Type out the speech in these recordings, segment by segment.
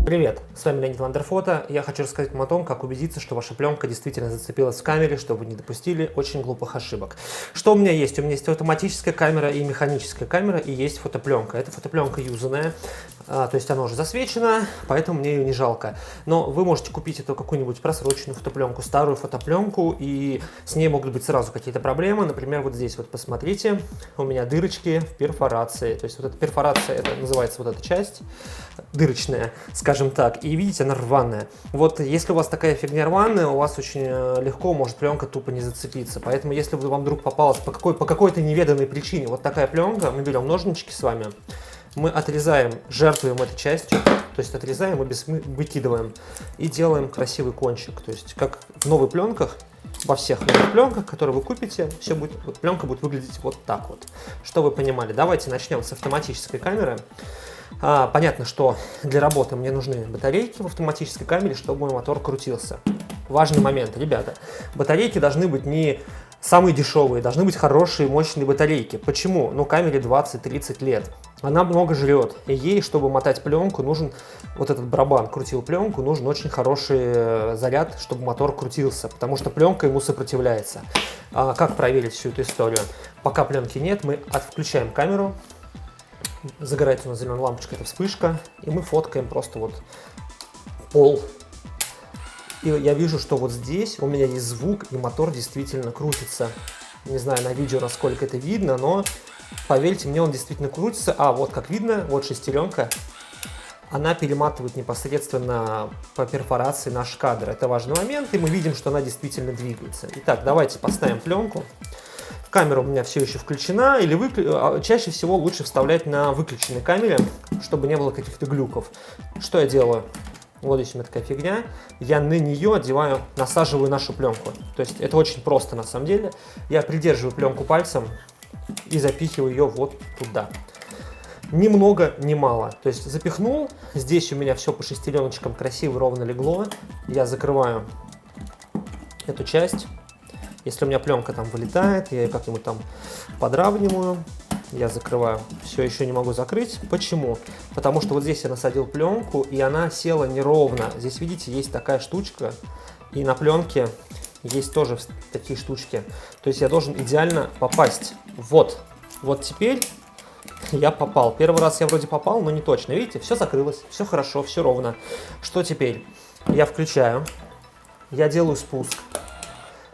Привет, с вами Леонид Вандерфото. Я хочу рассказать вам о том, как убедиться, что ваша пленка действительно зацепилась в камере, чтобы вы не допустили очень глупых ошибок. Что у меня есть? У меня есть автоматическая камера и механическая камера, и есть фотопленка. Эта фотопленка юзанная, то есть она уже засвечена, поэтому мне ее не жалко. Но вы можете купить эту какую-нибудь просроченную фотопленку, старую фотопленку, и с ней могут быть сразу какие-то проблемы. Например, вот здесь вот посмотрите, у меня дырочки в перфорации. То есть вот эта перфорация, это называется вот эта часть дырочная, скажем так, и видите, она рваная. Вот если у вас такая фигня рваная, у вас очень легко может пленка тупо не зацепиться. Поэтому если вам вдруг попалась по какой-то неведанной причине вот такая пленка, мы берем ножнички с вами, мы отрезаем, жертвуем этой частью, то есть отрезаем и выкидываем, и делаем красивый кончик. То есть как в новых пленках, во всех новых пленках, которые вы купите, все будет, вот, пленка будет выглядеть вот так вот. Что вы понимали? Давайте начнем с автоматической камеры. Понятно, что для работы мне нужны батарейки в автоматической камере, чтобы мой мотор крутился. Важный момент, ребята. Батарейки должны быть не самые дешевые, должны быть хорошие, мощные батарейки. Почему? Ну, камере 20-30 лет. Она много жрет. И ей, чтобы мотать пленку, нужен вот этот барабан, крутил пленку, нужен очень хороший заряд, чтобы мотор крутился, потому что пленка ему сопротивляется. Как проверить всю эту историю? Пока пленки нет, мы включаем камеру. Загорается у нас зеленая лампочка, это вспышка, и мы фоткаем просто вот пол. И я вижу, что вот здесь у меня есть звук, и мотор действительно крутится. Не знаю на видео, насколько это видно, но поверьте мне, он действительно крутится. Вот как видно, вот шестеренка, она перематывает непосредственно по перфорации наш кадр. Это важный момент, и мы видим, что она действительно двигается. Итак, давайте поставим пленку. Камера у меня все еще включена, или чаще всего лучше вставлять на выключенной камере, чтобы не было каких-то глюков. Что я делаю? Вот здесь у меня такая фигня. Я на нее насаживаю нашу пленку. То есть это очень просто на самом деле. Я придерживаю пленку пальцем и запихиваю ее вот туда. Ни много, ни мало. То есть запихнул, здесь у меня все по шестереночкам красиво, ровно легло. Я закрываю эту часть. Если у меня пленка там вылетает, я ее как-нибудь там подравниваю, я закрываю. Все еще не могу закрыть. Почему? Потому что вот здесь я насадил пленку, и она села неровно. Здесь, видите, есть такая штучка, и на пленке есть тоже такие штучки. То есть я должен идеально попасть. Вот теперь я попал. Первый раз я вроде попал, но не точно. Видите, все закрылось, все хорошо, все ровно. Что теперь? Я включаю, я делаю спуск.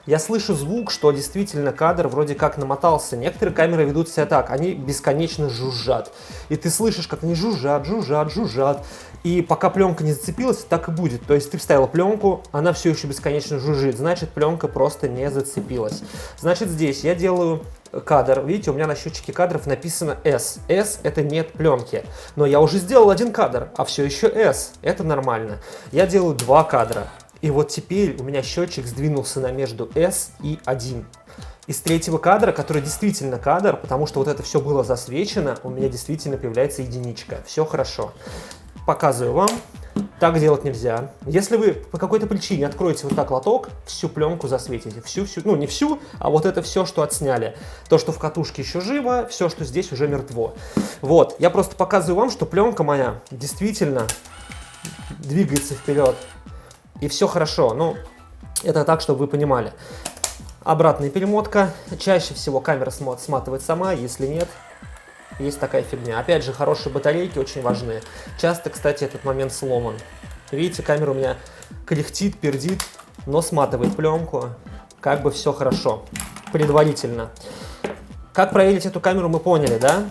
Я слышу звук, что действительно кадр вроде как намотался. Некоторые камеры ведут себя так, они бесконечно жужжат. И ты слышишь, как они жужжат. И пока пленка не зацепилась, так и будет. То есть ты вставил пленку, она все еще бесконечно жужжит. Значит, пленка просто не зацепилась. Значит, здесь я делаю кадр. Видите, у меня на счетчике кадров написано S. S это нет пленки. Но я уже сделал один кадр, а все еще S. Это нормально. Я делаю два кадра. И вот теперь у меня счетчик сдвинулся на между S и 1. Из третьего кадра, который действительно кадр, потому что вот это все было засвечено, у меня действительно появляется единичка. Все хорошо. Показываю вам. Так делать нельзя. Если вы по какой-то причине откроете вот так лоток, всю пленку засветите. Ну не всю, а вот это все, что отсняли. То, что в катушке еще живо, все, что здесь уже мертво. Вот, я просто показываю вам, что пленка моя действительно двигается вперед. И все хорошо, ну, это так, чтобы вы понимали. Обратная перемотка. Чаще всего камера сматывает сама, если нет, есть такая фигня. Опять же, хорошие батарейки очень важны. Часто, кстати, этот момент сломан. Видите, камера у меня кряхтит, пердит, но сматывает пленку. Как бы все хорошо. Предварительно. Как проверить эту камеру, мы поняли, да?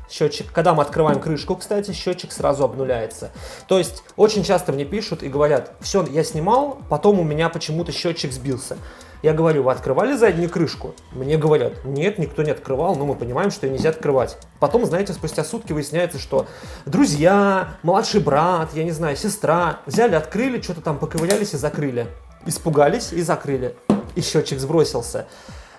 Счетчик, когда мы открываем крышку, кстати, счетчик сразу обнуляется. То есть очень часто мне пишут и говорят: все, я снимал, потом у меня почему-то счетчик сбился. Я говорю: вы открывали заднюю крышку? Мне говорят: нет, никто не открывал, но мы понимаем, что ее нельзя открывать. Потом, знаете, спустя сутки выясняется, что друзья, младший брат, я не знаю, сестра взяли, открыли, что-то там поковырялись и закрыли. Испугались и закрыли. И счетчик сбросился.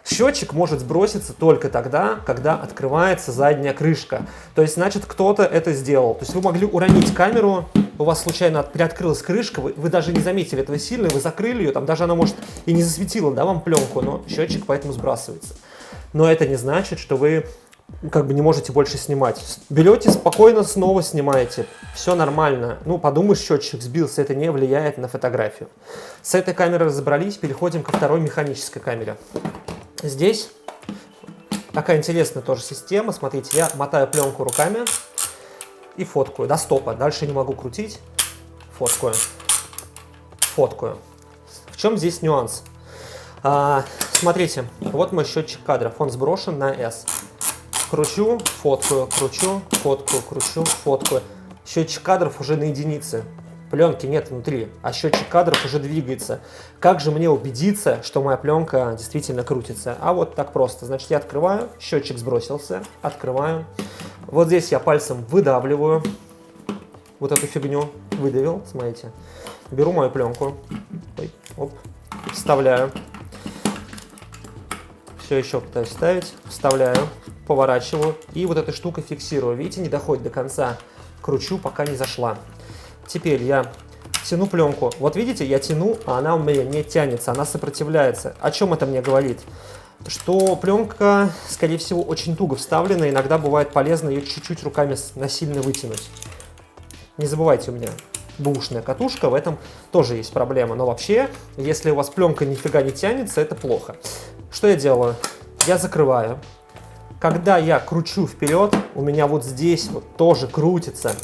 Счетчик может сброситься только тогда, когда открывается задняя крышка. То есть, значит, кто-то это сделал. То есть вы могли уронить камеру, у вас случайно приоткрылась крышка, вы даже не заметили этого сильно, вы закрыли ее, там даже она, может, и не засветила, да, вам пленку, но счетчик поэтому сбрасывается. Но это не значит, что вы как бы не можете больше снимать. Берете спокойно, снова снимаете. Все нормально. Ну, подумаешь, счетчик сбился, это не влияет на фотографию. С этой камерой разобрались, переходим ко второй механической камере. Здесь такая интересная тоже система. Смотрите, я мотаю пленку руками и фоткаю до стопа. Дальше не могу крутить. Фоткаю. Фоткаю. В чем здесь нюанс? Смотрите, вот мой счетчик кадров. Он сброшен на S. Кручу, фоткаю, кручу, фоткаю, кручу, фоткаю. Счетчик кадров уже на единице. Пленки нет внутри, а счетчик кадров уже двигается. Как же мне убедиться, что моя пленка действительно крутится? А вот так просто. Значит, я открываю, счетчик сбросился, открываю. Вот здесь я пальцем выдавливаю вот эту фигню. Выдавил, смотрите. Беру мою пленку, оп, вставляю. Все еще пытаюсь вставить, вставляю, поворачиваю и вот этой штукой фиксирую. Видите, не доходит до конца. Кручу, пока не зашла. Теперь я тяну пленку. Вот видите, я тяну, а она у меня не тянется, она сопротивляется. О чем это мне говорит? Что пленка, скорее всего, очень туго вставлена. Иногда бывает полезно ее чуть-чуть руками насильно вытянуть. Не забывайте, у меня бэушная катушка, в этом тоже есть проблема. Но вообще, если у вас пленка нифига не тянется, это плохо. Что я делаю? Я закрываю. Когда я кручу вперед, у меня вот здесь вот тоже крутится.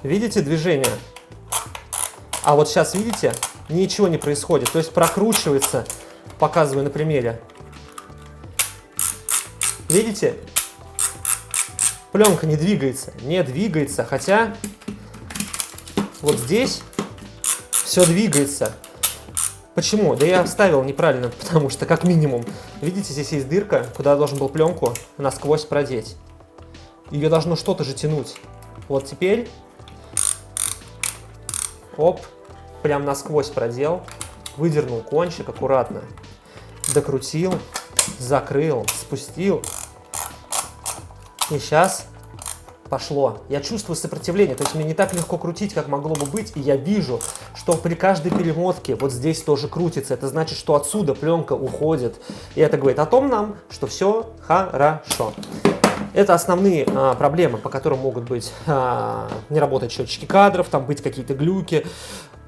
Видите движение? А вот сейчас, видите, ничего не происходит. То есть прокручивается, показываю на примере. Видите? Пленка не двигается, хотя вот здесь все двигается. Почему? Да я вставил неправильно, потому что как минимум, видите, здесь есть дырка, куда я должен был пленку насквозь продеть. Ее должно что-то же тянуть. Вот теперь, оп, прям насквозь продел, выдернул кончик аккуратно, докрутил, закрыл, спустил. И сейчас пошло. Я чувствую сопротивление, то есть мне не так легко крутить, как могло бы быть, и я вижу, что при каждой перемотке вот здесь тоже крутится. Это значит, что отсюда пленка уходит. И это говорит о том нам, что все хорошо. Это основные проблемы, по которым могут быть не работать счетчики кадров, там быть какие-то глюки.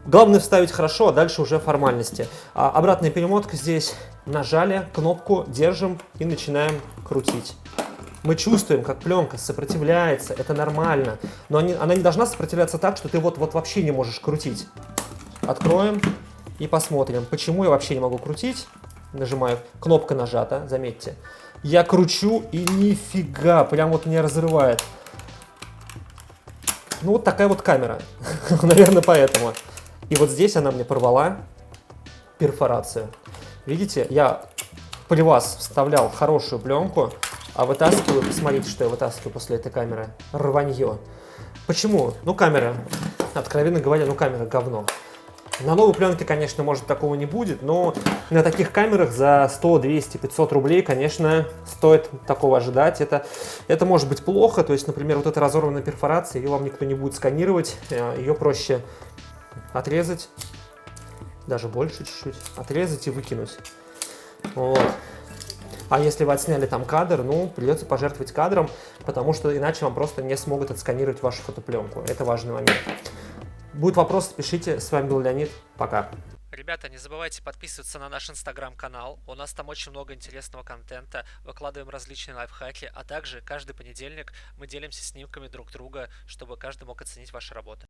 Главное вставить хорошо, а дальше уже формальности. Обратная перемотка здесь. Нажали кнопку, держим и начинаем крутить. Мы чувствуем, как пленка сопротивляется, это нормально, но она не должна сопротивляться так, что ты вот вообще не можешь крутить. Откроем и посмотрим, почему я вообще не могу крутить. Нажимаю, кнопка нажата, заметьте. Я кручу и нифига, прям вот меня разрывает. Ну вот такая вот камера, наверное, поэтому. И вот здесь она мне порвала перфорацию. Видите, я при вас вставлял хорошую пленку, а вытаскиваю, посмотрите, что я вытаскиваю после этой камеры. Рванье. Почему? Ну, камера, откровенно говоря, камера говно. На новой пленке, конечно, может такого не будет, но на таких камерах за 100, 200, 500 рублей, конечно, стоит такого ожидать. Это может быть плохо, то есть, например, вот эта разорванная перфорация, ее вам никто не будет сканировать, ее проще отрезать, даже больше чуть-чуть, отрезать и выкинуть. Вот. А если вы отсняли там кадр, придется пожертвовать кадром, потому что иначе вам просто не смогут отсканировать вашу фотопленку. Это важный момент. Будет вопрос, пишите. С вами был Леонид. Пока. Ребята, не забывайте подписываться на наш инстаграм-канал. У нас там очень много интересного контента. Выкладываем различные лайфхаки, а также каждый понедельник мы делимся снимками друг друга, чтобы каждый мог оценить ваши работы.